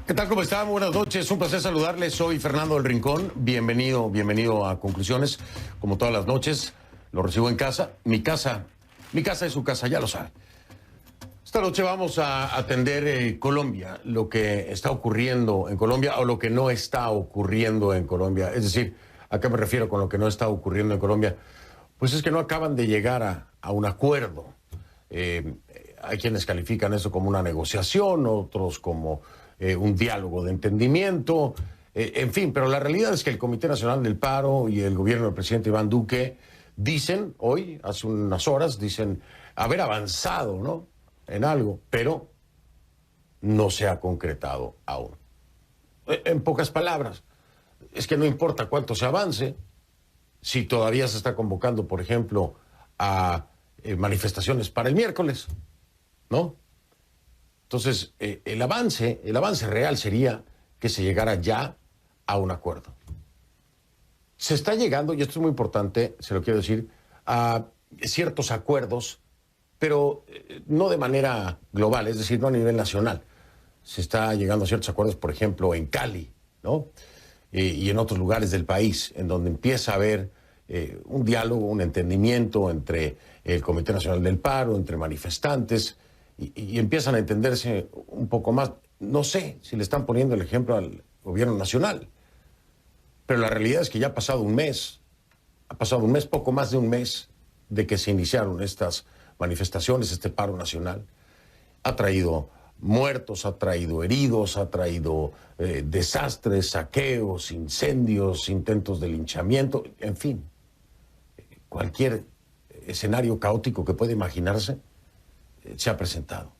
¿Qué tal? ¿Cómo están? Buenas noches. Un placer saludarles. Soy Fernando del Rincón. Bienvenido a Conclusiones. Como todas las noches, lo recibo en casa. Mi casa es su casa, ya lo sabe. Esta noche vamos a atender Colombia, lo que está ocurriendo en Colombia o lo que no está ocurriendo en Colombia. Es decir, ¿a qué me refiero con lo que no está ocurriendo en Colombia? Pues es que no acaban de llegar a un acuerdo. Hay quienes califican eso como una negociación, otros como un diálogo de entendimiento, en fin, pero la realidad es que el Comité Nacional del Paro y el gobierno del presidente Iván Duque dicen hoy, hace unas horas, dicen haber avanzado, ¿no?, en algo, pero no se ha concretado aún. En pocas palabras, es que no importa cuánto se avance, si todavía se está convocando, por ejemplo, a manifestaciones para el miércoles, ¿no? Entonces, el avance real sería que se llegara ya a un acuerdo. Se está llegando, y esto es muy importante, se lo quiero decir, a ciertos acuerdos, pero no de manera global, es decir, no a nivel nacional. Se está llegando a ciertos acuerdos, por ejemplo, en Cali, ¿no? Y en otros lugares del país, en donde empieza a haber un diálogo, un entendimiento entre el Comité Nacional del Paro, entre manifestantes, y empiezan a entenderse un poco más. No sé si le están poniendo el ejemplo al gobierno nacional, pero la realidad es que ya ha pasado un mes, poco más de un mes, de que se iniciaron estas manifestaciones, este paro nacional. Ha traído muertos, ha traído heridos, ha traído desastres, saqueos, incendios, intentos de linchamiento, en fin, cualquier escenario caótico que pueda imaginarse se ha presentado.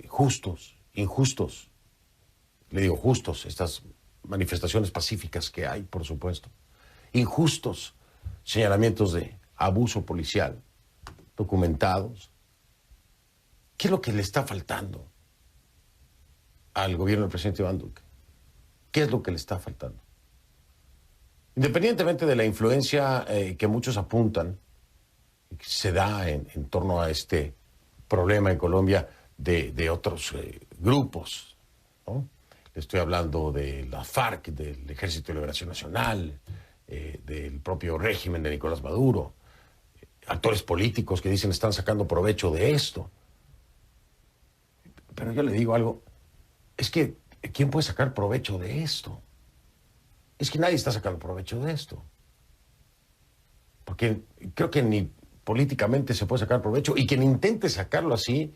Justos, injustos, le digo justos, estas manifestaciones pacíficas que hay, por supuesto, injustos señalamientos de abuso policial, documentados. ¿Qué es lo que le está faltando al gobierno del presidente Iván Duque? ¿Qué es lo que le está faltando? Independientemente de la influencia que muchos apuntan, que se da en torno a este problema en Colombia de otros grupos, ¿no? Le estoy hablando de la FARC, del Ejército de Liberación Nacional, del propio régimen de Nicolás Maduro, actores políticos que dicen están sacando provecho de esto. Pero yo le digo algo, es que ¿quién puede sacar provecho de esto? Es que nadie está sacando provecho de esto. Porque creo que ni políticamente se puede sacar provecho, y quien intente sacarlo así,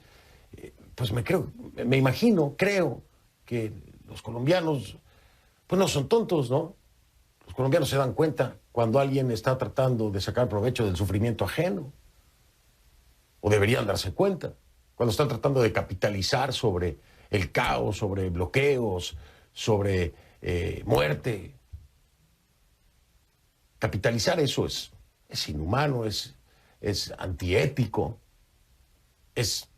pues me imagino, creo que los colombianos pues no son tontos, ¿no? Los colombianos se dan cuenta cuando alguien está tratando de sacar provecho del sufrimiento ajeno, o deberían darse cuenta cuando están tratando de capitalizar sobre el caos, sobre bloqueos, sobre muerte. Capitalizar eso es inhumano, es antiético, es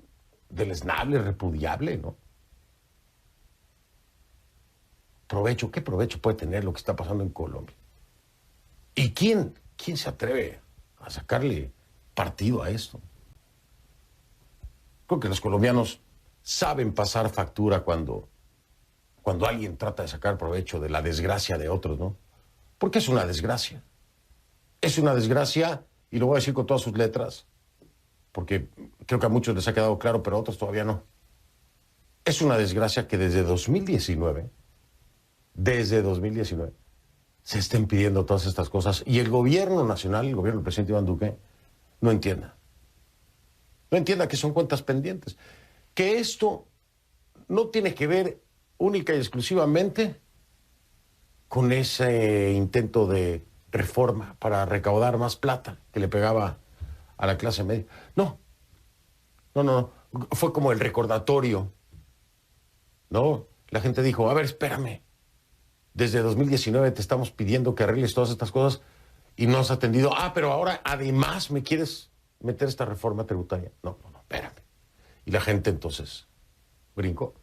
deleznable, repudiable, ¿no? Provecho, ¿qué provecho puede tener lo que está pasando en Colombia? ¿Y quién se atreve a sacarle partido a esto? Creo que los colombianos saben pasar factura cuando alguien trata de sacar provecho de la desgracia de otros, ¿no? Porque es una desgracia. Es una desgracia, y lo voy a decir con todas sus letras, porque creo que a muchos les ha quedado claro, pero a otros todavía no. Es una desgracia que desde 2019, se estén pidiendo todas estas cosas, y el gobierno nacional, el gobierno del presidente Iván Duque, no entienda. No entienda que son cuentas pendientes. Que esto no tiene que ver única y exclusivamente con ese intento de reforma para recaudar más plata que le pegaba a la clase media. No. Fue como el recordatorio, ¿no? La gente dijo, a ver, espérame. Desde 2019 te estamos pidiendo que arregles todas estas cosas y no has atendido. Pero ahora además me quieres meter esta reforma tributaria. No, espérame. Y la gente entonces brincó.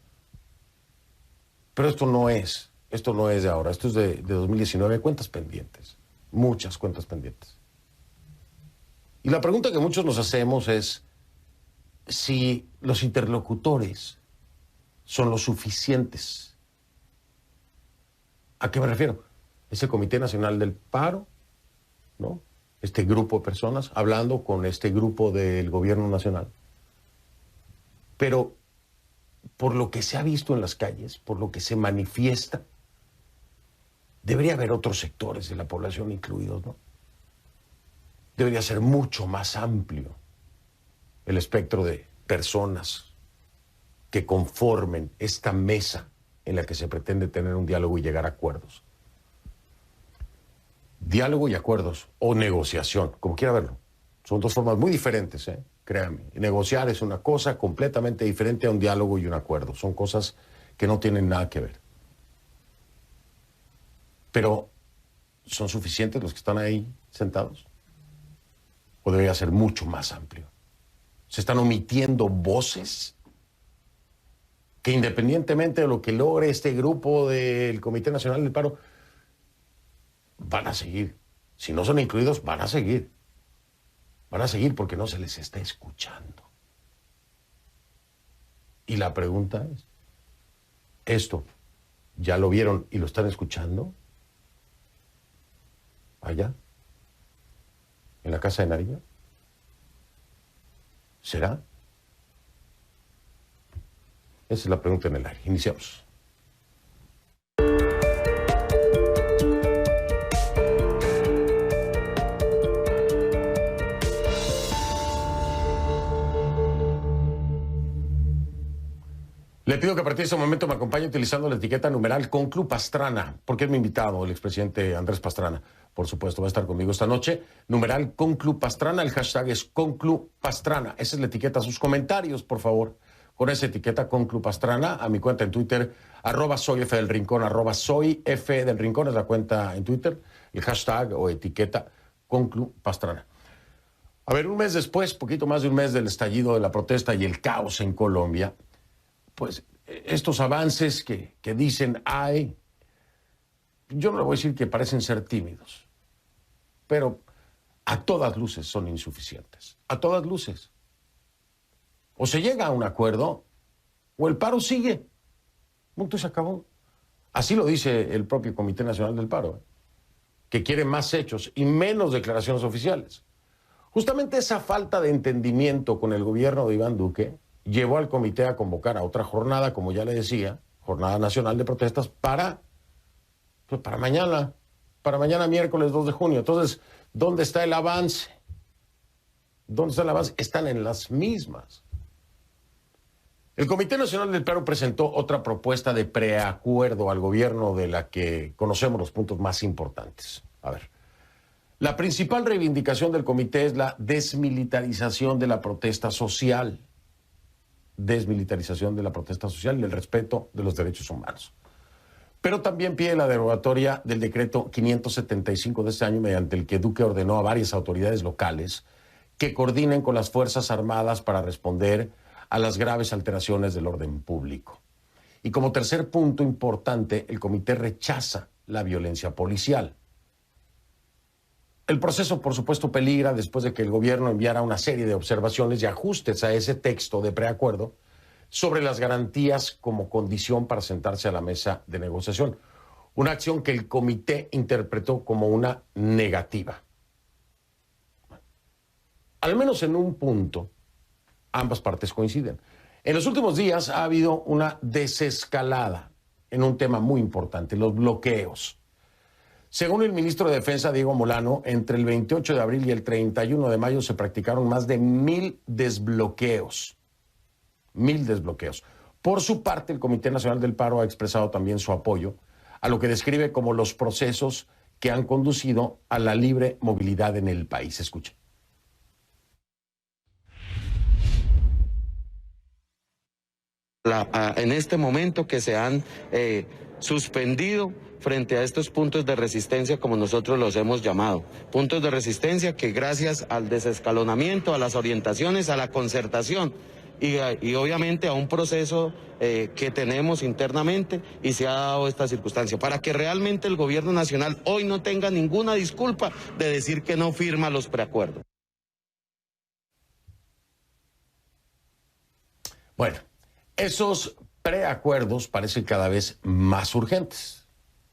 Pero esto no es de ahora, esto es de 2019, cuentas pendientes, muchas cuentas pendientes. Y la pregunta que muchos nos hacemos es, si los interlocutores son lo suficientes. ¿A qué me refiero? Es el Comité Nacional del Paro, ¿no? Este grupo de personas hablando con este grupo del gobierno nacional. Pero por lo que se ha visto en las calles, por lo que se manifiesta, debería haber otros sectores de la población incluidos, ¿no? Debería ser mucho más amplio el espectro de personas que conformen esta mesa en la que se pretende tener un diálogo y llegar a acuerdos. Diálogo y acuerdos, o negociación, como quiera verlo. Son dos formas muy diferentes, créanme. Negociar es una cosa completamente diferente a un diálogo y un acuerdo. Son cosas que no tienen nada que ver. Pero, ¿son suficientes los que están ahí sentados? ¿O debería ser mucho más amplio? ¿Se están omitiendo voces que, independientemente de lo que logre este grupo del Comité Nacional del Paro, van a seguir? Si no son incluidos, van a seguir. Van a seguir porque no se les está escuchando. Y la pregunta es, ¿esto ya lo vieron y lo están escuchando? ¿Allá? ¿En la casa de Nariño? ¿Será? Esa es la pregunta en el aire. Iniciamos. Le pido que a partir de este momento me acompañe utilizando la etiqueta numeral Conclu Pastrana, porque es mi invitado, el expresidente Andrés Pastrana. Por supuesto, va a estar conmigo esta noche. Numeral Conclu Pastrana, el hashtag es Conclu Pastrana. Esa es la etiqueta. Sus comentarios, por favor, con esa etiqueta Conclu Pastrana, a mi cuenta en Twitter, @soyfdelrincón, @soyfdelrincón es la cuenta en Twitter, el hashtag o etiqueta Conclu Pastrana. A ver, un mes después, poquito más de un mes del estallido de la protesta y el caos en Colombia, pues estos avances que dicen hay, yo no le voy a decir que parecen ser tímidos, pero a todas luces son insuficientes, a todas luces. O se llega a un acuerdo o el paro sigue. Punto y se acabó. Así lo dice el propio Comité Nacional del Paro, que quiere más hechos y menos declaraciones oficiales. Justamente esa falta de entendimiento con el gobierno de Iván Duque llevó al comité a convocar a otra jornada, como ya le decía, jornada nacional de protestas para mañana miércoles 2 de junio. Entonces, ¿dónde está el avance? ¿Dónde está el avance? Están en las mismas. El Comité Nacional del Paro presentó otra propuesta de preacuerdo al gobierno de la que conocemos los puntos más importantes. A ver, la principal reivindicación del comité es la desmilitarización de la protesta social. Desmilitarización de la protesta social y el respeto de los derechos humanos. Pero también pide la derogatoria del decreto 575 de este año, mediante el que Duque ordenó a varias autoridades locales que coordinen con las Fuerzas Armadas para responder a las graves alteraciones del orden público. Y como tercer punto importante, el comité rechaza la violencia policial. El proceso, por supuesto, peligra después de que el gobierno enviara una serie de observaciones y ajustes a ese texto de preacuerdo sobre las garantías como condición para sentarse a la mesa de negociación. Una acción que el comité interpretó como una negativa. Al menos en un punto, ambas partes coinciden. En los últimos días ha habido una desescalada en un tema muy importante, los bloqueos. Según el ministro de Defensa, Diego Molano, entre el 28 de abril y el 31 de mayo se practicaron más de 1000 desbloqueos. 1000 desbloqueos. Por su parte, el Comité Nacional del Paro ha expresado también su apoyo a lo que describe como los procesos que han conducido a la libre movilidad en el país. Escuchen. En este momento que se han suspendido frente a estos puntos de resistencia, como nosotros los hemos llamado. Puntos de resistencia que gracias al desescalonamiento, a las orientaciones, a la concertación y obviamente a un proceso que tenemos internamente y se ha dado esta circunstancia, para que realmente el gobierno nacional hoy no tenga ninguna disculpa de decir que no firma los preacuerdos. Bueno, esos preacuerdos parecen cada vez más urgentes.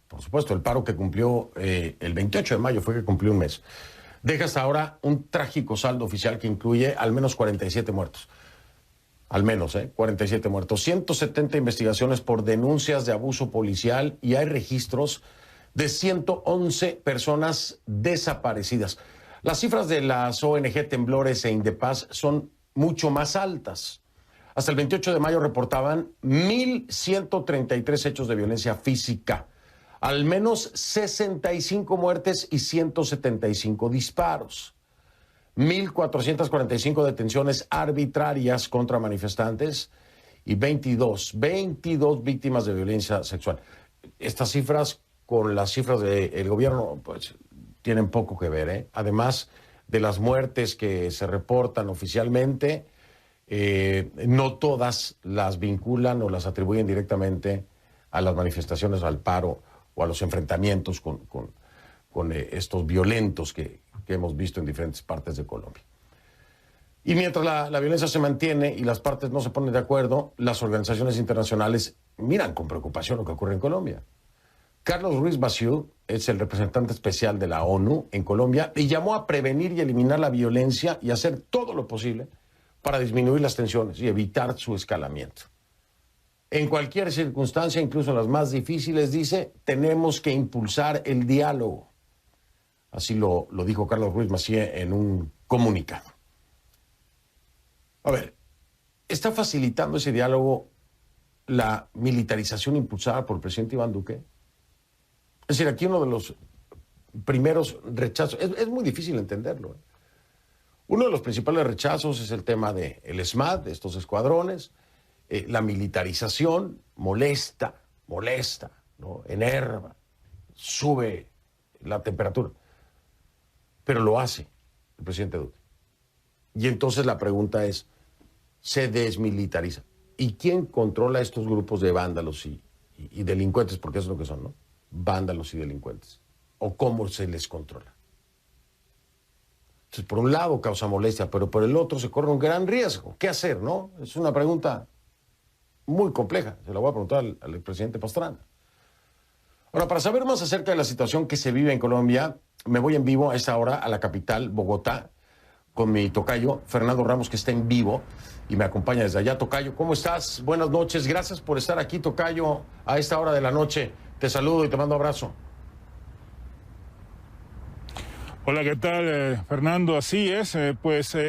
Por supuesto, el paro que cumplió el 28 de mayo fue que cumplió un mes. Deja hasta ahora un trágico saldo oficial que incluye al menos 47 muertos. Al menos, 47 muertos. 170 investigaciones por denuncias de abuso policial y hay registros de 111 personas desaparecidas. Las cifras de las ONG Temblores e Indepaz son mucho más altas. Hasta el 28 de mayo reportaban 1.133 hechos de violencia física, al menos 65 muertes y 175 disparos, 1.445 detenciones arbitrarias contra manifestantes y 22 víctimas de violencia sexual. Estas cifras con las cifras del gobierno pues tienen poco que ver, Además de las muertes que se reportan oficialmente, no todas las vinculan o las atribuyen directamente a las manifestaciones, al paro o a los enfrentamientos con estos violentos que hemos visto en diferentes partes de Colombia. Y mientras la violencia se mantiene y las partes no se ponen de acuerdo, las organizaciones internacionales miran con preocupación lo que ocurre en Colombia. Carlos Ruiz Massieu es el representante especial de la ONU en Colombia y llamó a prevenir y eliminar la violencia y hacer todo lo posible para disminuir las tensiones y evitar su escalamiento. En cualquier circunstancia, incluso en las más difíciles, dice, tenemos que impulsar el diálogo. Así lo dijo Carlos Ruiz Massieu en un comunicado. A ver, ¿está facilitando ese diálogo la militarización impulsada por el presidente Iván Duque? Es decir, aquí uno de los primeros rechazos, es muy difícil entenderlo. Uno de los principales rechazos es el tema del SMAT, de estos escuadrones. La militarización molesta, ¿no? Enerva, sube la temperatura. Pero lo hace el presidente Duque. Y entonces la pregunta es, ¿se desmilitariza? ¿Y quién controla estos grupos de vándalos y delincuentes? Porque eso es lo que son, ¿no? Vándalos y delincuentes. ¿O cómo se les controla? Entonces, por un lado causa molestia, pero por el otro se corre un gran riesgo. ¿Qué hacer, no? Es una pregunta muy compleja. Se la voy a preguntar al presidente Pastrana. Ahora, para saber más acerca de la situación que se vive en Colombia, me voy en vivo a esta hora a la capital, Bogotá, con mi tocayo, Fernando Ramos, que está en vivo y me acompaña desde allá. Tocayo, ¿cómo estás? Buenas noches. Gracias por estar aquí, tocayo, a esta hora de la noche. Te saludo y te mando abrazo. Hola, ¿qué tal, Fernando? Así es,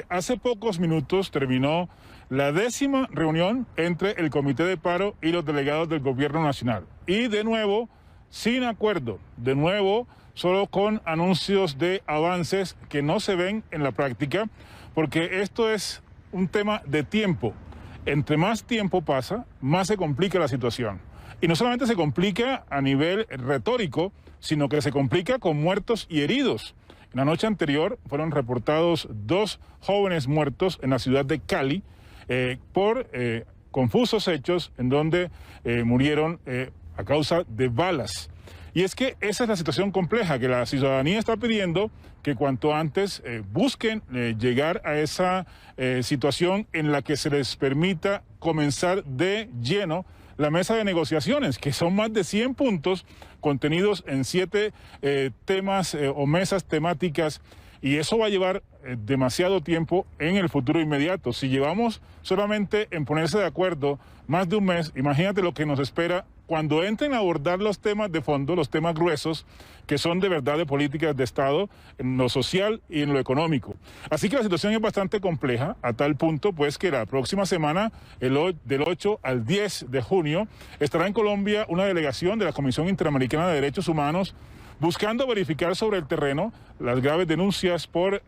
hace pocos minutos terminó la 10ª reunión entre el Comité de Paro y los delegados del Gobierno Nacional. Y de nuevo, sin acuerdo, de nuevo, solo con anuncios de avances que no se ven en la práctica, porque esto es un tema de tiempo. Entre más tiempo pasa, más se complica la situación. Y no solamente se complica a nivel retórico, sino que se complica con muertos y heridos. En la noche anterior fueron reportados 2 jóvenes muertos en la ciudad de Cali por confusos hechos en donde murieron a causa de balas. Y es que esa es la situación compleja, que la ciudadanía está pidiendo que cuanto antes busquen llegar a esa situación en la que se les permita comenzar de lleno la mesa de negociaciones, que son más de 100 puntos contenidos en 7 temas o mesas temáticas, y eso va a llevar demasiado tiempo en el futuro inmediato. Si llevamos solamente en ponerse de acuerdo más de un mes, imagínate lo que nos espera cuando entren a abordar los temas de fondo, los temas gruesos, que son de verdad de políticas de Estado, en lo social y en lo económico. Así que la situación es bastante compleja, a tal punto pues que la próxima semana, del 8 al 10 de junio, estará en Colombia una delegación de la Comisión Interamericana de Derechos Humanos buscando verificar sobre el terreno las graves denuncias por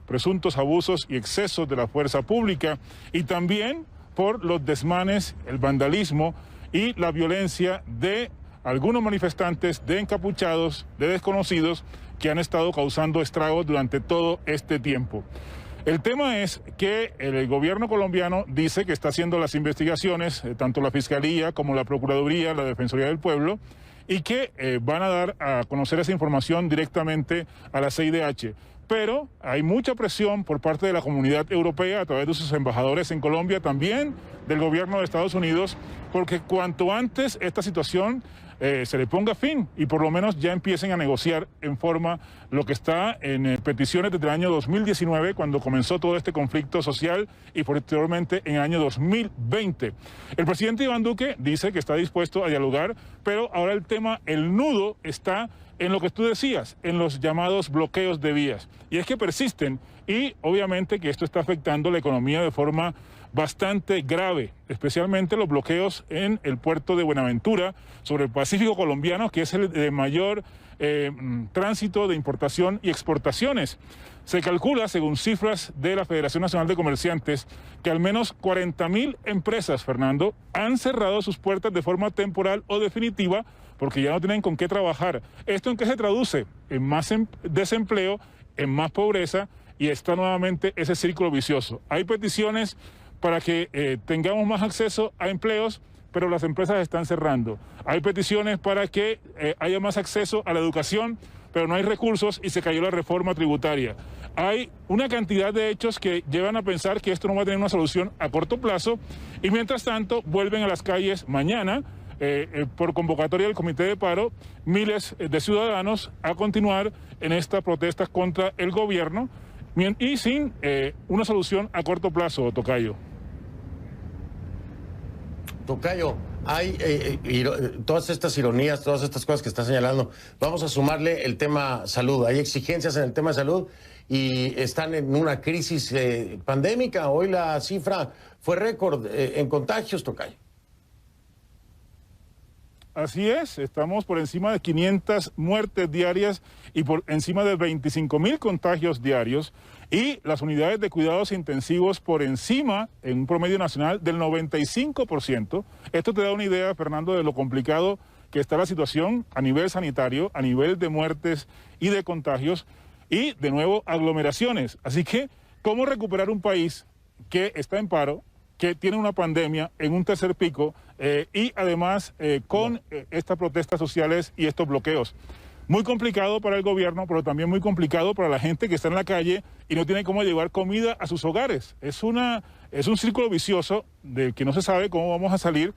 presuntos abusos y excesos de la fuerza pública y también por los desmanes, el vandalismo y la violencia de algunos manifestantes, de encapuchados, de desconocidos que han estado causando estragos durante todo este tiempo. El tema es que el gobierno colombiano dice que está haciendo las investigaciones, tanto la Fiscalía como la Procuraduría, la Defensoría del Pueblo, y que van a dar a conocer esa información directamente a la CIDH. pero hay mucha presión por parte de la comunidad europea a través de sus embajadores en Colombia, también del gobierno de Estados Unidos, porque cuanto antes esta situación se le ponga fin y por lo menos ya empiecen a negociar en forma lo que está en peticiones desde el año 2019, cuando comenzó todo este conflicto social, y posteriormente en el año 2020. El presidente Iván Duque dice que está dispuesto a dialogar, pero ahora el tema, el nudo está en lo que tú decías, en los llamados bloqueos de vías. Y es que persisten, y obviamente que esto está afectando la economía de forma bastante grave, especialmente los bloqueos en el puerto de Buenaventura, sobre el Pacífico colombiano, que es el de mayor tránsito de importación y exportaciones. Se calcula, según cifras de la Federación Nacional de Comerciantes, que al menos 40.000 empresas, Fernando, han cerrado sus puertas de forma temporal o definitiva porque ya no tienen con qué trabajar. ¿Esto en qué se traduce? En más desempleo, en más pobreza, y está nuevamente ese círculo vicioso. Hay peticiones para que tengamos más acceso a empleos, pero las empresas están cerrando. Hay peticiones para que haya más acceso a la educación, pero no hay recursos y se cayó la reforma tributaria. Hay una cantidad de hechos que llevan a pensar que esto no va a tener una solución a corto plazo, y mientras tanto vuelven a las calles mañana, por convocatoria del Comité de Paro, miles de ciudadanos a continuar en estas protestas contra el gobierno y sin una solución a corto plazo, Tocayo. Tocayo, hay todas estas ironías, todas estas cosas que está señalando. Vamos a sumarle el tema salud. Hay exigencias en el tema de salud y están en una crisis pandémica. Hoy la cifra fue récord en contagios, Tocayo. Así es, estamos por encima de 500 muertes diarias y por encima de 25.000 contagios diarios, y las unidades de cuidados intensivos por encima, en un promedio nacional, del 95%. Esto te da una idea, Fernando, de lo complicado que está la situación a nivel sanitario, a nivel de muertes y de contagios, y de nuevo aglomeraciones. Así que, ¿cómo recuperar un país que está en paro, que tiene una pandemia en un tercer pico y además con estas protestas sociales y estos bloqueos? Muy complicado para el gobierno, pero también muy complicado para la gente que está en la calle y no tiene cómo llevar comida a sus hogares. Es un círculo vicioso del que no se sabe cómo vamos a salir,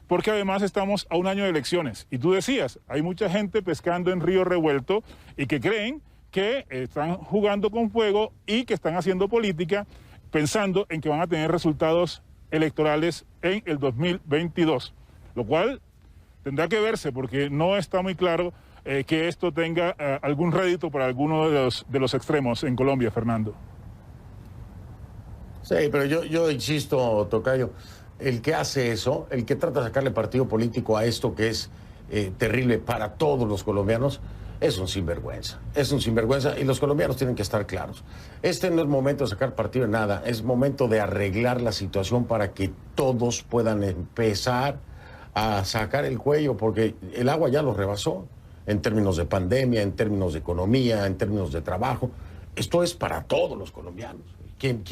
porque además estamos a un año de elecciones. Y tú decías, hay mucha gente pescando en río revuelto y que creen que están jugando con fuego y que están haciendo política pensando en que van a tener resultados electorales en el 2022, lo cual tendrá que verse porque no está muy claro que esto tenga algún rédito para alguno de los extremos en Colombia, Fernando. Sí, pero yo insisto, Tocayo, el que hace eso, el que trata de sacarle partido político a esto que es terrible para todos los colombianos, es un sinvergüenza, y los colombianos tienen que estar claros. Este no es momento de sacar partido de nada, es momento de arreglar la situación para que todos puedan empezar a sacar el cuello, porque el agua ya los rebasó en términos de pandemia, en términos de economía, en términos de trabajo. Esto es para todos los colombianos. Quien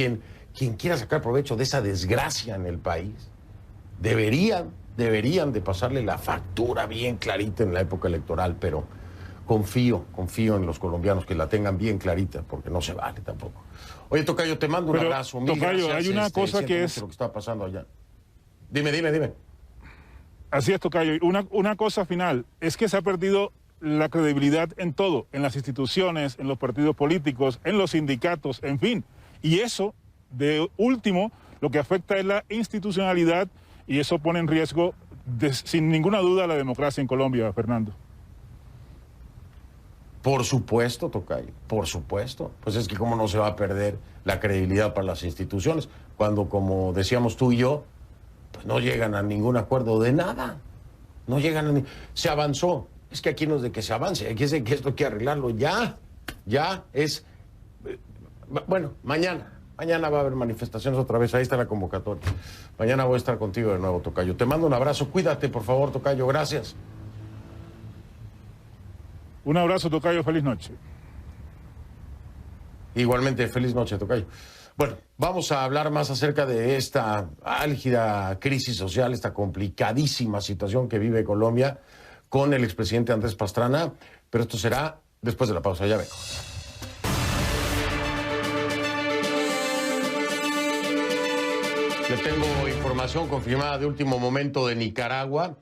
quiera sacar provecho de esa desgracia en el país, deberían de pasarle la factura bien clarita en la época electoral, pero confío en los colombianos que la tengan bien clarita, porque no se vale tampoco. Oye, Tocayo, te mando un abrazo. Tocayo, gracias, hay una cosa que es lo que está pasando allá. Dime. Así es, Tocayo. Una cosa final, es que se ha perdido la credibilidad en todo, en las instituciones, en los partidos políticos, en los sindicatos, en fin. Y eso, de último, lo que afecta es la institucionalidad, y eso pone en riesgo, sin ninguna duda, la democracia en Colombia, Fernando. Por supuesto, Tocayo, por supuesto. Pues es que cómo no se va a perder la credibilidad para las instituciones cuando, como decíamos tú y yo, pues no llegan a ningún acuerdo de nada. No llegan a se avanzó. Es que aquí no es de que se avance, aquí es de que esto hay que arreglarlo ya. Ya es... Bueno, mañana va a haber manifestaciones otra vez, ahí está la convocatoria. Mañana voy a estar contigo de nuevo, Tocayo. Te mando un abrazo, cuídate, por favor, Tocayo, gracias. Un abrazo, Tocayo, feliz noche. Igualmente, feliz noche, Tocayo. Bueno, vamos a hablar más acerca de esta álgida crisis social, esta complicadísima situación que vive Colombia con el expresidente Andrés Pastrana, pero esto será después de la pausa, ya vengo. Le tengo información confirmada de último momento de Nicaragua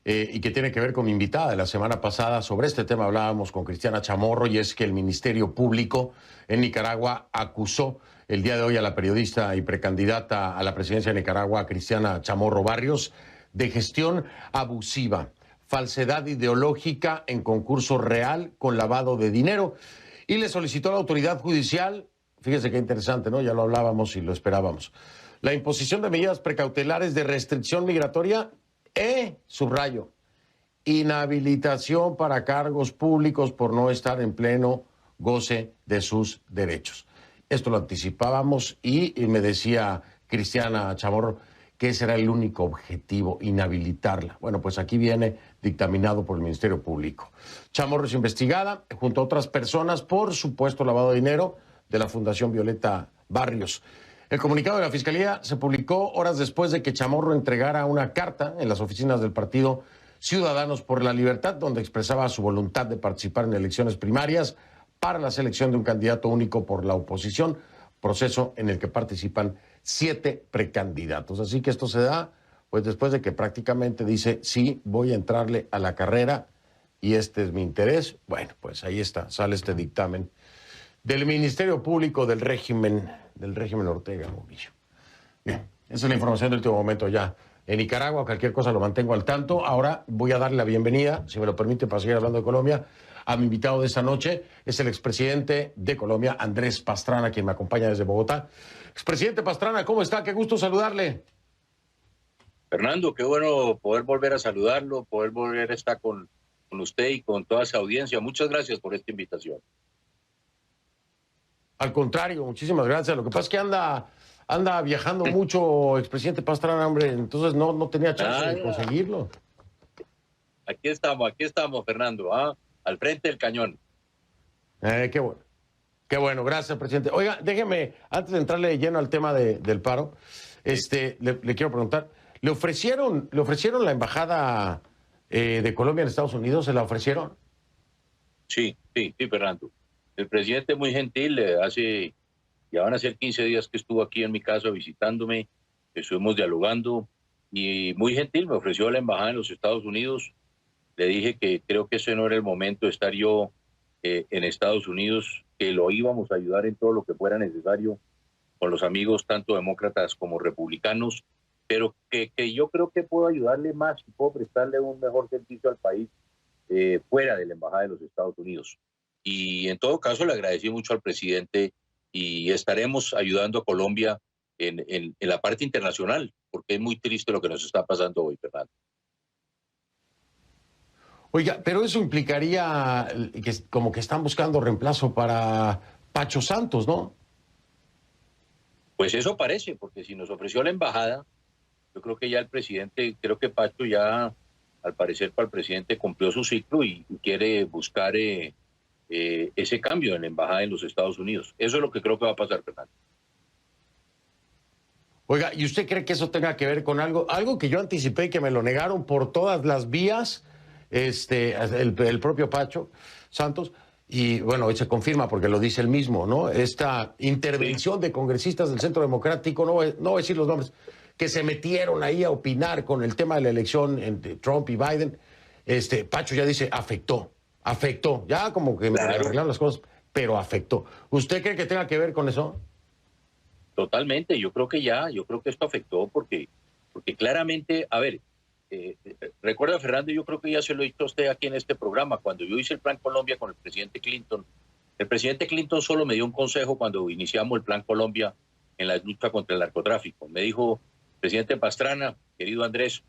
y que tiene que ver con mi invitada de la semana pasada. Sobre este tema hablábamos con Cristiana Chamorro, y es que el Ministerio Público en Nicaragua acusó el día de hoy a la periodista y precandidata a la presidencia de Nicaragua, Cristiana Chamorro Barrios, de gestión abusiva, falsedad ideológica en concurso real con lavado de dinero, y le solicitó a la autoridad judicial, fíjese qué interesante, ¿no? Ya lo hablábamos y lo esperábamos, la imposición de medidas precautelares de restricción migratoria subrayo, inhabilitación para cargos públicos por no estar en pleno goce de sus derechos. Esto lo anticipábamos y me decía Cristiana Chamorro que ese era el único objetivo, inhabilitarla. Bueno, pues aquí viene dictaminado por el Ministerio Público. Chamorro es investigada junto a otras personas por supuesto lavado de dinero de la Fundación Violeta Barrios. El comunicado de la Fiscalía se publicó horas después de que Chamorro entregara una carta en las oficinas del partido Ciudadanos por la Libertad, donde expresaba su voluntad de participar en elecciones primarias para la selección de un candidato único por la oposición, proceso en el que participan 7 precandidatos. Así que esto se da pues después de que prácticamente dice, sí, voy a entrarle a la carrera y este es mi interés. Bueno, pues ahí está, sale este dictamen del Ministerio Público del régimen Ortega Murillo. Bien, esa es la información del último momento ya. En Nicaragua, cualquier cosa lo mantengo al tanto. Ahora voy a darle la bienvenida, si me lo permite, para seguir hablando de Colombia, a mi invitado de esta noche. Es el expresidente de Colombia, Andrés Pastrana, quien me acompaña desde Bogotá. Expresidente Pastrana, ¿cómo está? Qué gusto saludarle. Fernando, qué bueno poder volver a saludarlo, poder volver a estar con usted y con toda esa audiencia. Muchas gracias por esta invitación. Al contrario, muchísimas gracias. Lo que pasa es que anda viajando mucho, expresidente Pastrana, hombre, entonces no tenía chance de conseguirlo. Aquí estamos, Fernando, al frente del cañón. Qué bueno, gracias, presidente. Oiga, déjeme, antes de entrarle de lleno al tema del paro, le quiero preguntar, ¿le ofrecieron la embajada de Colombia en Estados Unidos? ¿Se la ofrecieron? Sí, Fernando. El presidente muy gentil, ya van a ser 15 días que estuvo aquí en mi casa visitándome, estuvimos dialogando y muy gentil me ofreció la embajada en los Estados Unidos. Le dije que creo que ese no era el momento de estar yo en Estados Unidos, que lo íbamos a ayudar en todo lo que fuera necesario con los amigos, tanto demócratas como republicanos, pero que yo creo que puedo ayudarle más y puedo prestarle un mejor servicio al país fuera de la embajada de los Estados Unidos. Y en todo caso le agradecí mucho al presidente y estaremos ayudando a Colombia en la parte internacional, porque es muy triste lo que nos está pasando hoy, Fernando. Oiga, pero eso implicaría que como que están buscando reemplazo para Pacho Santos, ¿no? Pues eso parece, porque si nos ofreció la embajada, yo creo que ya el presidente, creo que Pacho ya, al parecer para el presidente, cumplió su ciclo y quiere buscar ese cambio en la embajada en los Estados Unidos. Eso es lo que creo que va a pasar, Fernando. Oiga, ¿y usted cree que eso tenga que ver con algo que yo anticipé y que me lo negaron por todas las vías, el propio Pacho Santos? Y bueno, hoy se confirma porque lo dice él mismo, ¿no? Esta intervención de congresistas del Centro Democrático, no voy a decir los nombres, que se metieron ahí a opinar con el tema de la elección entre Trump y Biden. Pacho ya dice, afectó, ya como que me arreglaron las cosas, pero afectó. ¿Usted cree que tenga que ver con eso? Totalmente, yo creo que esto afectó porque claramente, a ver, recuerda, Fernando, yo creo que ya se lo he dicho a usted aquí en este programa, cuando yo hice el Plan Colombia con el presidente Clinton solo me dio un consejo cuando iniciamos el Plan Colombia en la lucha contra el narcotráfico. Me dijo, presidente Pastrana, querido Andrés,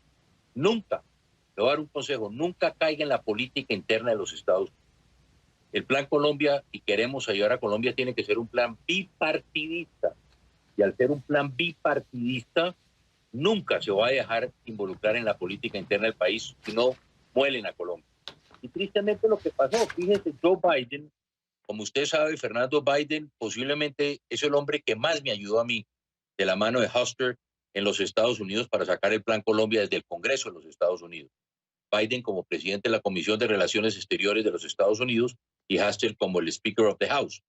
nunca, le voy a dar un consejo, nunca caiga en la política interna de los Estados Unidos. El Plan Colombia, y queremos ayudar a Colombia, tiene que ser un plan bipartidista. Y al ser un plan bipartidista, nunca se va a dejar involucrar en la política interna del país, si no muelen a Colombia. Y tristemente lo que pasó, fíjese, Joe Biden, como usted sabe, Fernando, Biden posiblemente es el hombre que más me ayudó a mí de la mano de Hastert en los Estados Unidos para sacar el Plan Colombia desde el Congreso de los Estados Unidos. Biden como presidente de la Comisión de Relaciones Exteriores de los Estados Unidos y Hastert como el Speaker of the House.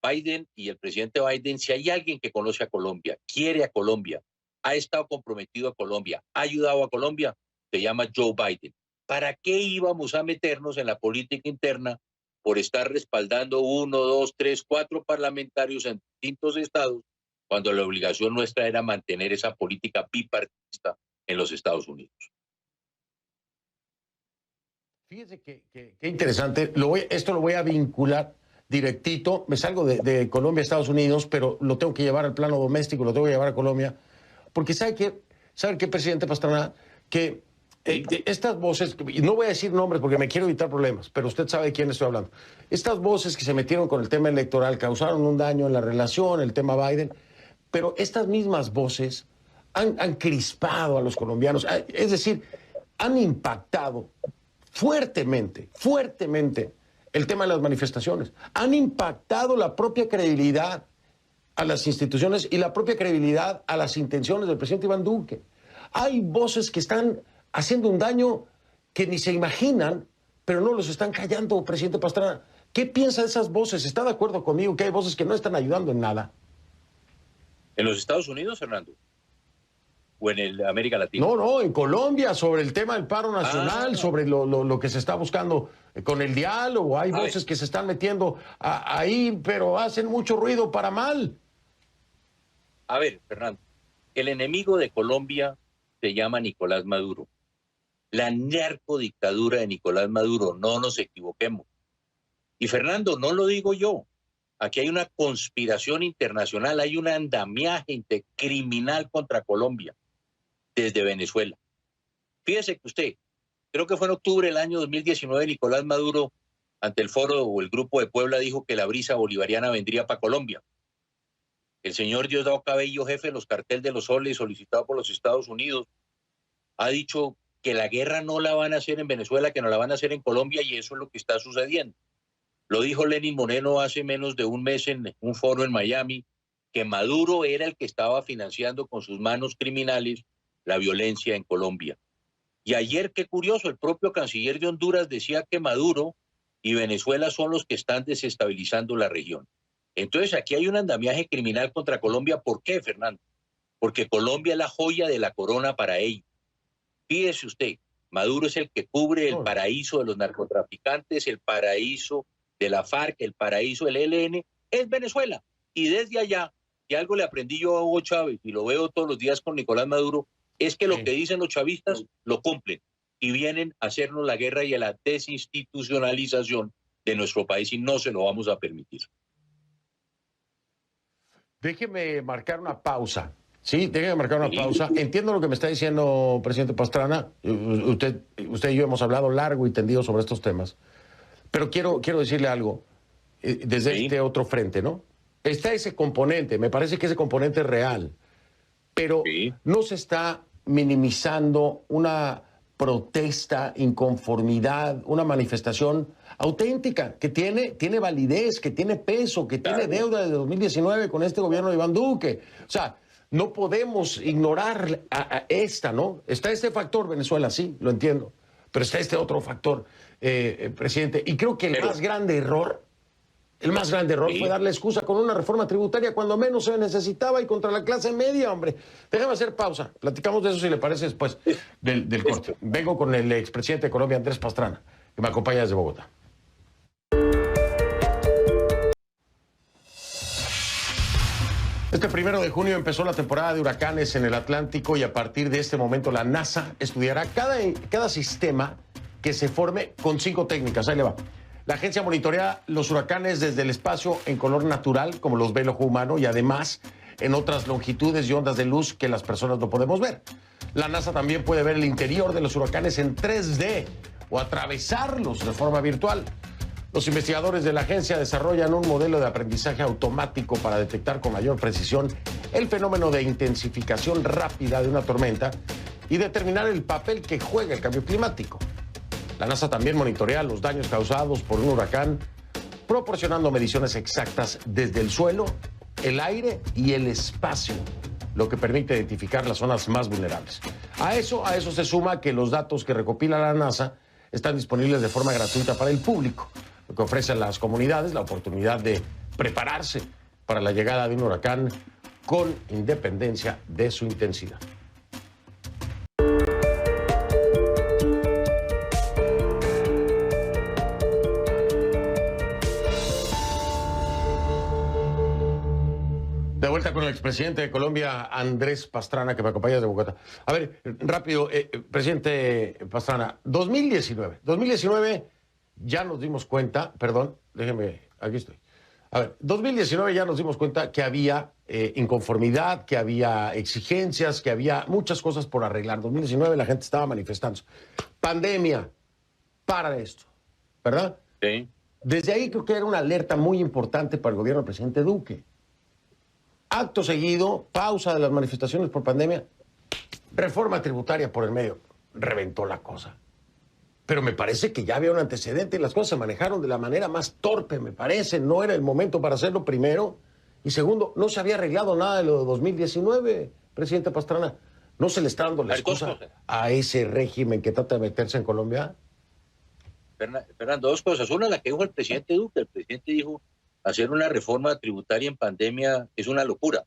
Biden y el presidente Biden, si hay alguien que conoce a Colombia, quiere a Colombia, ha estado comprometido a Colombia, ha ayudado a Colombia, se llama Joe Biden. ¿Para qué íbamos a meternos en la política interna por estar respaldando 1, 2, 3, 4 parlamentarios en distintos estados, cuando la obligación nuestra era mantener esa política bipartidista en los Estados Unidos? Fíjese qué interesante. Esto lo voy a vincular directito. Me salgo de Colombia a Estados Unidos, pero lo tengo que llevar al plano doméstico, lo tengo que llevar a Colombia. Porque ¿sabe qué, presidente Pastrana? Que estas voces, no voy a decir nombres porque me quiero evitar problemas, pero usted sabe de quién estoy hablando. Estas voces que se metieron con el tema electoral causaron un daño en la relación, el tema Biden, pero estas mismas voces han crispado a los colombianos. Es decir, han impactado fuertemente el tema de las manifestaciones. Han impactado la propia credibilidad a las instituciones y la propia credibilidad a las intenciones del presidente Iván Duque. Hay voces que están haciendo un daño que ni se imaginan, pero no los están callando, presidente Pastrana. ¿Qué piensa de esas voces? ¿Está de acuerdo conmigo que hay voces que no están ayudando en nada? ¿En los Estados Unidos, Fernando? ¿O en el América Latina? No, en Colombia, sobre el tema del paro nacional, sobre lo que se está buscando con el diálogo. Hay voces que se están metiendo ahí, pero hacen mucho ruido para mal. A ver, Fernando, el enemigo de Colombia se llama Nicolás Maduro. La narcodictadura de Nicolás Maduro, no nos equivoquemos. Y Fernando, no lo digo yo. Aquí hay una conspiración internacional, hay un andamiaje criminal contra Colombia desde Venezuela. Fíjese que usted, creo que fue en octubre del año 2019, Nicolás Maduro, ante el foro o el Grupo de Puebla, dijo que la brisa bolivariana vendría para Colombia. El señor Diosdado Cabello, jefe de los carteles de los soles, solicitado por los Estados Unidos, ha dicho que la guerra no la van a hacer en Venezuela, que no la van a hacer en Colombia, y eso es lo que está sucediendo. Lo dijo Lenín Moreno hace menos de un mes en un foro en Miami, que Maduro era el que estaba financiando con sus manos criminales la violencia en Colombia. Y ayer, qué curioso, el propio canciller de Honduras decía que Maduro y Venezuela son los que están desestabilizando la región. Entonces aquí hay un andamiaje criminal contra Colombia. ¿Por qué, Fernando? Porque Colombia es la joya de la corona para ellos. Fíjese usted, Maduro es el que cubre el paraíso de los narcotraficantes, el paraíso de la FARC, el paraíso del ELN, es Venezuela. Y desde allá, y algo le aprendí yo a Hugo Chávez, y lo veo todos los días con Nicolás Maduro, es que lo que dicen los chavistas lo cumplen y vienen a hacernos la guerra y a la desinstitucionalización de nuestro país, y no se lo vamos a permitir. Déjeme marcar una pausa. Sí, déjeme marcar una pausa. Entiendo lo que me está diciendo, presidente Pastrana. Usted y yo hemos hablado largo y tendido sobre estos temas. Pero quiero decirle algo desde este otro frente, ¿no? Está ese componente, me parece que ese componente es real, pero no se está minimizando una protesta, inconformidad, una manifestación auténtica, que tiene validez, que tiene peso, que tiene deuda desde 2019 con este gobierno de Iván Duque. O sea, no podemos ignorar a esta, ¿no? Está este factor, Venezuela, sí, lo entiendo, pero está este otro factor, presidente. Y creo que el más grande error fue darle excusa con una reforma tributaria cuando menos se necesitaba y contra la clase media, hombre. Déjame hacer pausa. Platicamos de eso, si le parece, después del corte. Vengo con el expresidente de Colombia, Andrés Pastrana, que me acompaña desde Bogotá. Este 1 de junio empezó la temporada de huracanes en el Atlántico y a partir de este momento la NASA estudiará cada sistema que se forme con 5 técnicas. Ahí le va. La agencia monitorea los huracanes desde el espacio en color natural, como los ve el ojo humano, y además en otras longitudes y ondas de luz que las personas no podemos ver. La NASA también puede ver el interior de los huracanes en 3D o atravesarlos de forma virtual. Los investigadores de la agencia desarrollan un modelo de aprendizaje automático para detectar con mayor precisión el fenómeno de intensificación rápida de una tormenta y determinar el papel que juega el cambio climático. La NASA también monitorea los daños causados por un huracán, proporcionando mediciones exactas desde el suelo, el aire y el espacio, lo que permite identificar las zonas más vulnerables. A eso se suma que los datos que recopila la NASA están disponibles de forma gratuita para el público, lo que ofrece a las comunidades la oportunidad de prepararse para la llegada de un huracán con independencia de su intensidad. De vuelta con el expresidente de Colombia, Andrés Pastrana, que me acompaña desde Bogotá. A ver, rápido, presidente Pastrana, 2019 ya nos dimos cuenta, perdón, déjeme, aquí estoy. A ver, 2019 ya nos dimos cuenta que había inconformidad, que había exigencias, que había muchas cosas por arreglar. 2019 la gente estaba manifestándose. Pandemia, para esto, ¿verdad? Sí. Desde ahí creo que era una alerta muy importante para el gobierno del presidente Duque. Acto seguido, pausa de las manifestaciones por pandemia, reforma tributaria por el medio. Reventó la cosa. Pero me parece que ya había un antecedente y las cosas se manejaron de la manera más torpe, me parece. No era el momento para hacerlo, primero. Y segundo, no se había arreglado nada de lo de 2019, presidente Pastrana. ¿No se le está dando la excusa a ese régimen que trata de meterse en Colombia? Fernando, dos cosas. Una, la que dijo el presidente Duque. El presidente dijo: hacer una reforma tributaria en pandemia es una locura.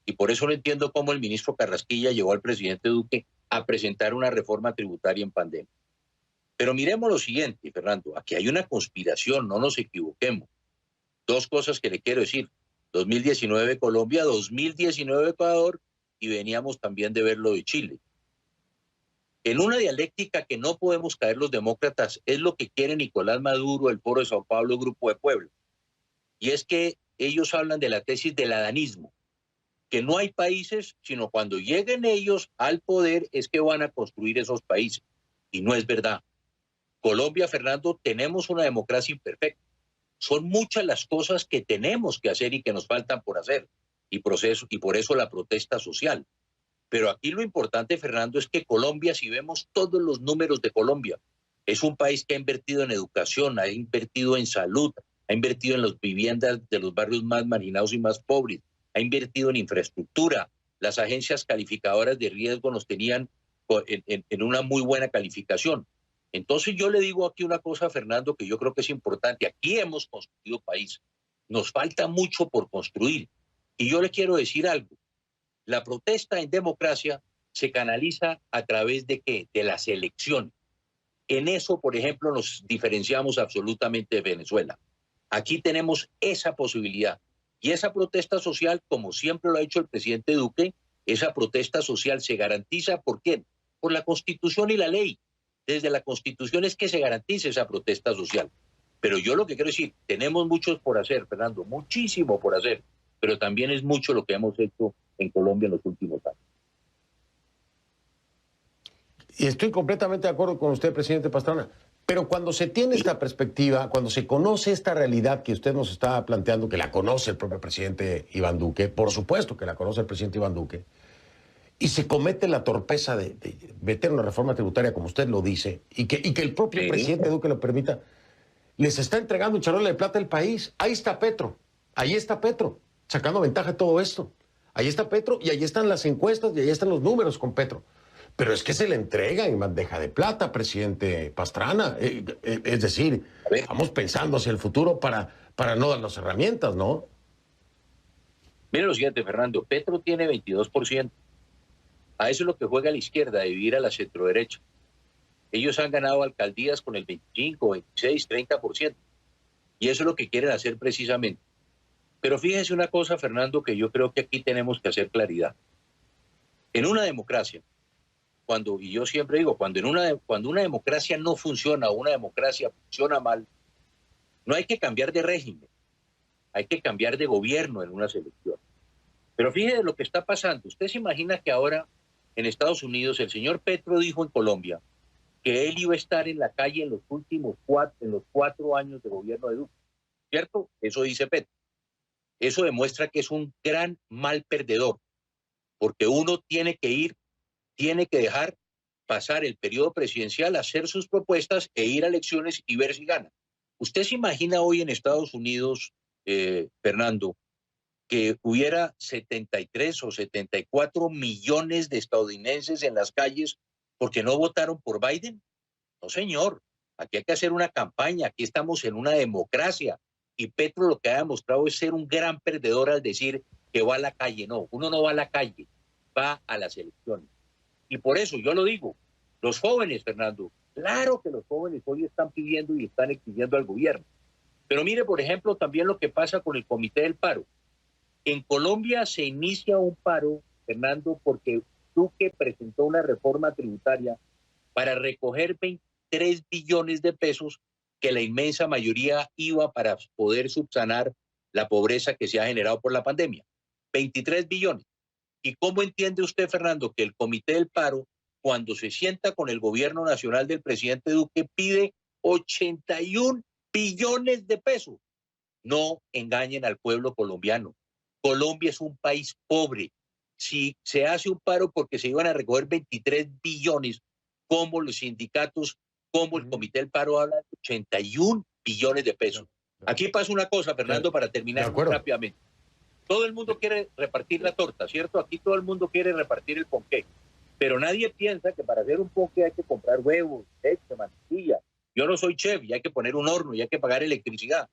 Y por eso no entiendo cómo el ministro Carrasquilla llevó al presidente Duque a presentar una reforma tributaria en pandemia. Pero miremos lo siguiente, Fernando. Aquí hay una conspiración, no nos equivoquemos. Dos cosas que le quiero decir. 2019 Colombia, 2019 Ecuador, y veníamos también de ver lo de Chile. En una dialéctica que no podemos caer los demócratas es lo que quiere Nicolás Maduro, el Foro de Sao Paulo, el Grupo de Puebla. Y es que ellos hablan de la tesis del adanismo, que no hay países, sino cuando lleguen ellos al poder es que van a construir esos países. Y no es verdad. Colombia, Fernando, tenemos una democracia imperfecta. Son muchas las cosas que tenemos que hacer y que nos faltan por hacer. Y por eso la protesta social. Pero aquí lo importante, Fernando, es que Colombia, si vemos todos los números de Colombia, es un país que ha invertido en educación, ha invertido en salud, ha invertido en las viviendas de los barrios más marginados y más pobres, ha invertido en infraestructura. Las agencias calificadoras de riesgo nos tenían en una muy buena calificación. Entonces yo le digo aquí una cosa, Fernando, que yo creo que es importante. Aquí hemos construido país. Nos falta mucho por construir. Y yo le quiero decir algo. La protesta en democracia se canaliza a través de ¿qué? De las elecciones. En eso, por ejemplo, nos diferenciamos absolutamente de Venezuela. Aquí tenemos esa posibilidad. Y esa protesta social, como siempre lo ha hecho el presidente Duque, esa protesta social se garantiza, ¿por qué? Por la Constitución y la ley. Desde la Constitución es que se garantice esa protesta social. Pero yo lo que quiero decir, tenemos mucho por hacer, Fernando, muchísimo por hacer, pero también es mucho lo que hemos hecho en Colombia en los últimos años. Y estoy completamente de acuerdo con usted, presidente Pastrana. Pero cuando se tiene esta perspectiva, cuando se conoce esta realidad que usted nos está planteando, que la conoce el propio presidente Iván Duque, por supuesto que la conoce el presidente Iván Duque, y se comete la torpeza de meter una reforma tributaria, como usted lo dice, y que el propio presidente Duque lo permita, les está entregando un charola de plata al país. Ahí está Petro, sacando ventaja de todo esto. Ahí está Petro, y ahí están las encuestas, y ahí están los números con Petro. Pero es que se le entrega en bandeja de plata, presidente Pastrana. Es decir, vamos pensando hacia el futuro para no dar las herramientas, ¿no? Mire lo siguiente, Fernando. Petro tiene 22%. A eso es lo que juega la izquierda, de vivir a la centroderecha. Ellos han ganado alcaldías con el 25, 26, 30%. Y eso es lo que quieren hacer precisamente. Pero fíjense una cosa, Fernando, que yo creo que aquí tenemos que hacer claridad. En una democracia, y yo siempre digo, cuando una democracia no funciona o una democracia funciona mal, no hay que cambiar de régimen, hay que cambiar de gobierno en unas elecciones. Pero fíjese lo que está pasando. Usted se imagina que ahora en Estados Unidos el señor Petro dijo en Colombia que él iba a estar en la calle en los últimos 4 años de gobierno de Duque, ¿cierto? Eso dice Petro. Eso demuestra que es un gran mal perdedor, porque uno tiene que dejar pasar el periodo presidencial, hacer sus propuestas e ir a elecciones y ver si gana. ¿Usted se imagina hoy en Estados Unidos, Fernando, que hubiera 73 o 74 millones de estadounidenses en las calles porque no votaron por Biden? No, señor. Aquí hay que hacer una campaña. Aquí estamos en una democracia. Y Petro lo que ha demostrado es ser un gran perdedor al decir que va a la calle. No, uno no va a la calle, va a las elecciones. Y por eso yo lo digo, los jóvenes, Fernando, claro que los jóvenes hoy están pidiendo y están exigiendo al gobierno. Pero mire, por ejemplo, también lo que pasa con el Comité del Paro. En Colombia se inicia un paro, Fernando, porque Duque presentó una reforma tributaria para recoger 23 billones de pesos que la inmensa mayoría iba para poder subsanar la pobreza que se ha generado por la pandemia. 23 billones. ¿Y cómo entiende usted, Fernando, que el Comité del Paro, cuando se sienta con el gobierno nacional del presidente Duque, pide 81 billones de pesos? No engañen al pueblo colombiano. Colombia es un país pobre. Si se hace un paro porque se iban a recoger 23 billones, como los sindicatos, como el Comité del Paro habla de 81 billones de pesos. Aquí pasa una cosa, Fernando, para terminar rápidamente. Todo el mundo quiere repartir la torta, ¿cierto? Aquí todo el mundo quiere repartir el ponqué. Pero nadie piensa que para hacer un ponqué hay que comprar huevos, leche, mantequilla. Yo no soy chef y hay que poner un horno y hay que pagar electricidad.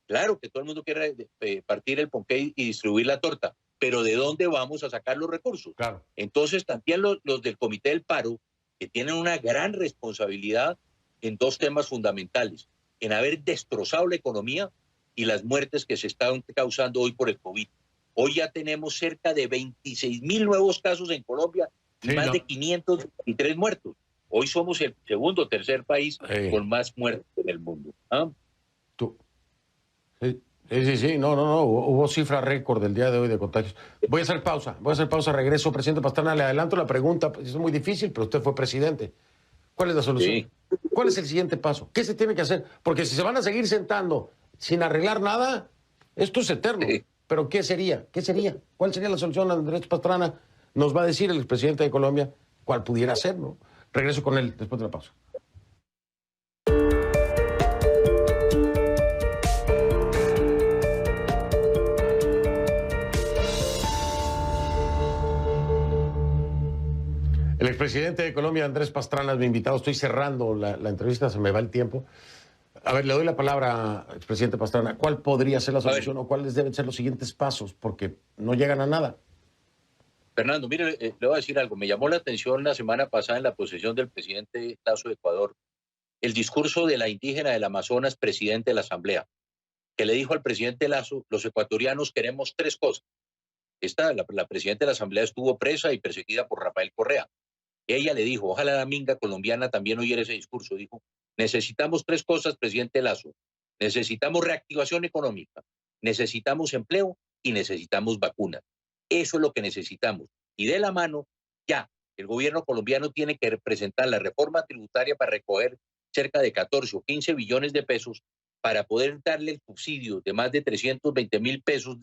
Claro que todo el mundo quiere partir el ponqué y distribuir la torta, pero ¿de dónde vamos a sacar los recursos? Claro. Entonces también los del Comité del Paro, que tienen una gran responsabilidad en dos temas fundamentales, en haber destrozado la economía y las muertes que se están causando hoy por el COVID. Hoy ya tenemos cerca de 26.000 nuevos casos en Colombia y más de 523 muertos. Hoy somos el segundo o tercer país con más muertes en el mundo. ¿Ah? Sí. No. Hubo cifra récord del día de hoy de contagios. Voy a hacer pausa, regreso. Presidente Pastrana, le adelanto la pregunta. Es muy difícil, pero usted fue presidente. ¿Cuál es la solución? Sí. ¿Cuál es el siguiente paso? ¿Qué se tiene que hacer? Porque si se van a seguir sentando sin arreglar nada, esto es eterno. Sí. Pero ¿qué sería? ¿Cuál sería la solución? Andrés Pastrana nos va a decir, el expresidente de Colombia, cuál pudiera ser, ¿no? Regreso con él después de la pausa. El expresidente de Colombia, Andrés Pastrana, es mi invitado. Estoy cerrando la entrevista, se me va el tiempo. A ver, le doy la palabra, expresidente Pastrana. ¿Cuál podría ser la solución o cuáles deben ser los siguientes pasos? Porque no llegan a nada. Fernando, mire, le voy a decir algo. Me llamó la atención la semana pasada en la posesión del presidente Lasso de Ecuador, el discurso de la indígena del Amazonas, presidente de la Asamblea, que le dijo al presidente Lasso: los ecuatorianos queremos tres cosas. La presidenta de la Asamblea estuvo presa y perseguida por Rafael Correa. Ella le dijo, ojalá la minga colombiana también oyera ese discurso, dijo: necesitamos tres cosas, presidente Lasso. Necesitamos reactivación económica, necesitamos empleo y necesitamos vacunas. Eso es lo que necesitamos. Y de la mano, ya, el gobierno colombiano tiene que presentar la reforma tributaria para recoger cerca de 14 o 15 billones de pesos para poder darle el subsidio de más de 320.000 pesos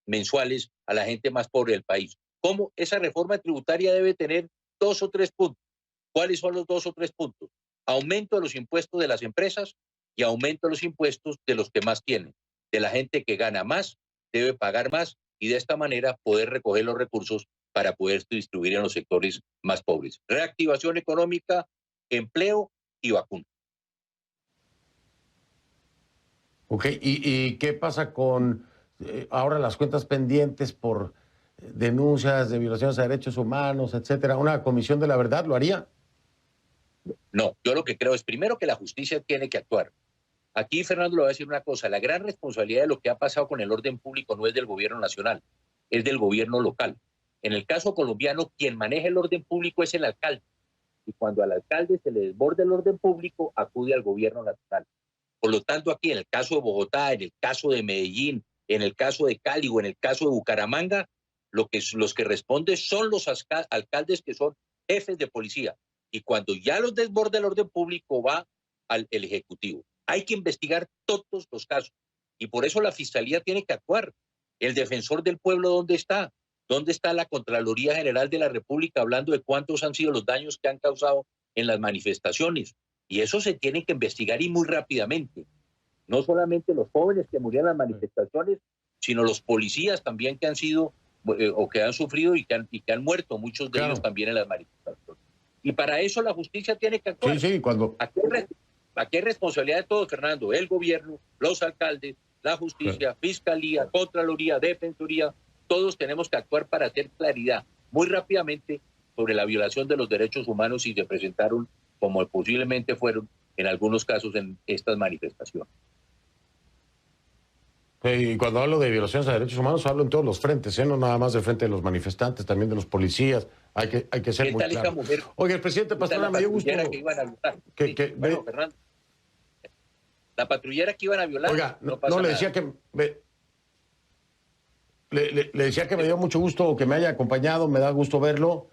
mensuales a la gente más pobre del país. ¿Cómo? Esa reforma tributaria debe tener 2 o 3 puntos. ¿Cuáles son los 2 o 3 puntos? Aumento de los impuestos de las empresas y aumento de los impuestos de los que más tienen. De la gente que gana más, debe pagar más y de esta manera poder recoger los recursos para poder distribuir en los sectores más pobres. Reactivación económica, empleo y vacuna. Ok, ¿y qué pasa con ahora las cuentas pendientes por denuncias de violaciones a derechos humanos, etcétera? ¿Una comisión de la verdad lo haría? No, yo lo que creo es primero que la justicia tiene que actuar. Aquí, Fernando, le voy a decir una cosa: la gran responsabilidad de lo que ha pasado con el orden público no es del gobierno nacional, es del gobierno local. En el caso colombiano, quien maneja el orden público es el alcalde. Y cuando al alcalde se le desborda el orden público, acude al gobierno nacional. Por lo tanto, aquí en el caso de Bogotá, en el caso de Medellín, en el caso de Cali o en el caso de Bucaramanga, los que responden son los alcaldes que son jefes de policía. Y cuando ya los desborda el orden público, va al Ejecutivo. Hay que investigar todos los casos. Y por eso la Fiscalía tiene que actuar. El defensor del pueblo, ¿dónde está? ¿Dónde está la Contraloría General de la República hablando de cuántos han sido los daños que han causado en las manifestaciones? Y eso se tiene que investigar y muy rápidamente. No solamente los jóvenes que murieron en las manifestaciones, sino los policías también que han sido o que han sufrido y que han muerto, muchos de ellos también en las manifestaciones. Y para eso la justicia tiene que actuar. Sí, cuando... Aquí hay responsabilidad de todos, Fernando: el gobierno, los alcaldes, la justicia, fiscalía, contraloría, defensoría. todos tenemos que actuar para hacer claridad muy rápidamente sobre la violación de los derechos humanos si se presentaron, como posiblemente fueron en algunos casos en estas manifestaciones. Y cuando hablo de violaciones a derechos humanos, hablo en todos los frentes, no nada más del frente de los manifestantes, también de los policías. Hay que ser muy claro. Oye, el presidente Pastrana, me dio gusto. Que iban a violar. Bueno, Fernando, la patrullera que iban a violar. Oiga, no le decía que le decía que me dio mucho gusto que me haya acompañado, me da gusto verlo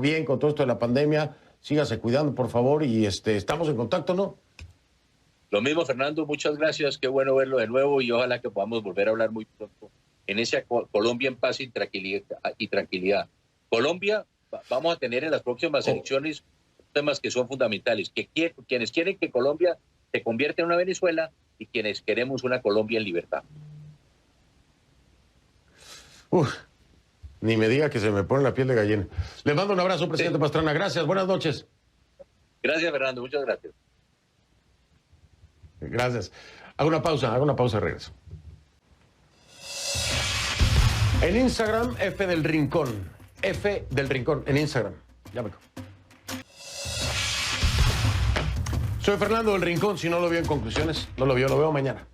bien con todo esto de la pandemia. Sígase cuidando, por favor, y estamos en contacto, ¿no? Lo mismo, Fernando, muchas gracias, qué bueno verlo de nuevo y ojalá que podamos volver a hablar muy pronto en esa Colombia en paz y tranquilidad. Colombia, vamos a tener en las próximas elecciones temas que son fundamentales, quienes quieren que Colombia se convierta en una Venezuela y quienes queremos una Colombia en libertad. Ni me diga que se me pone la piel de gallina. Le mando un abrazo, presidente Pastrana. Gracias, buenas noches. Gracias, Fernando, muchas gracias. Gracias. Hago una pausa, regreso. En Instagram, F del Rincón. F del Rincón, en Instagram. Llámelo. Soy Fernando del Rincón. Si no lo vio en conclusiones, no lo vio, lo veo mañana.